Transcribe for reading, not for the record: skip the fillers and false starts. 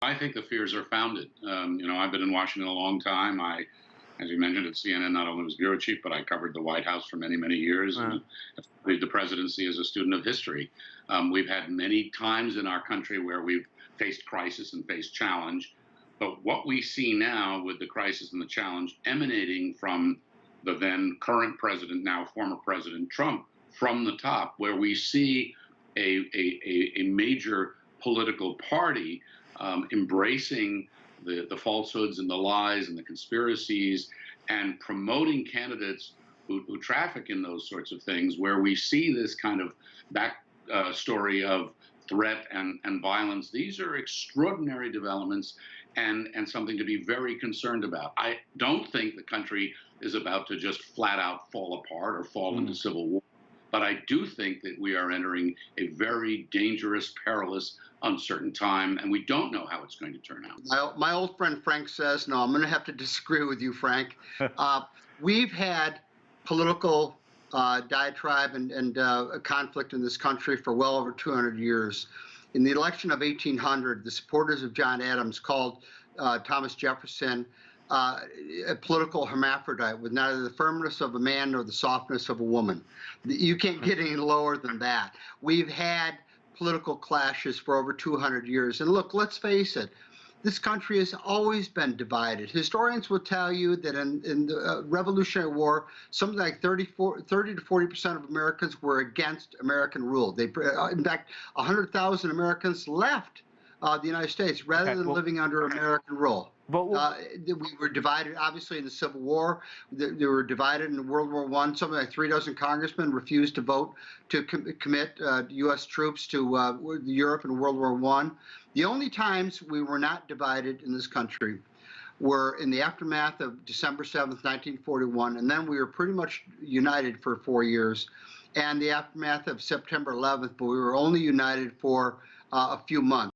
I think the fears are founded. I've been in Washington a long time. As you mentioned, at CNN, not only was bureau chief, but I covered the White House for many, many years, and studied the presidency as a student of history. We've had many times in our country where we've faced crisis and faced challenge. But what we see now with the crisis and the challenge emanating from the then current president, now former President Trump, from the top, where we see a major political party embracing the falsehoods and the lies and the conspiracies and promoting candidates who traffic in those sorts of things, where we see this kind of back story of threat and violence. These are extraordinary developments and something to be very concerned about. I don't think the country is about to just flat out fall apart or fall into civil war. But I do think that we are entering a very dangerous, perilous, uncertain time, and we don't know how it's going to turn out. My old friend Frank says, no, I'm going to have to disagree with you, Frank. We've had political diatribe and conflict in this country for well over 200 years. In the election of 1800, the supporters of John Adams called Thomas Jefferson a political hermaphrodite with neither the firmness of a man nor the softness of a woman. You can't get any lower than that. We've had political clashes for over 200 years. And look, let's face it, this country has always been divided. Historians will tell you that in the Revolutionary War, something like 30 to 40% of Americans were against American rule. In fact, 100,000 Americans left the United States rather than living under American rule. We were divided, obviously, in the Civil War. They were divided in World War I. Something like 3 dozen congressmen refused to vote to commit U.S. troops to Europe in World War I. The only times we were not divided in this country were in the aftermath of December 7th, 1941, and then we were pretty much united for 4 years, and the aftermath of September 11th, but we were only united for a few months.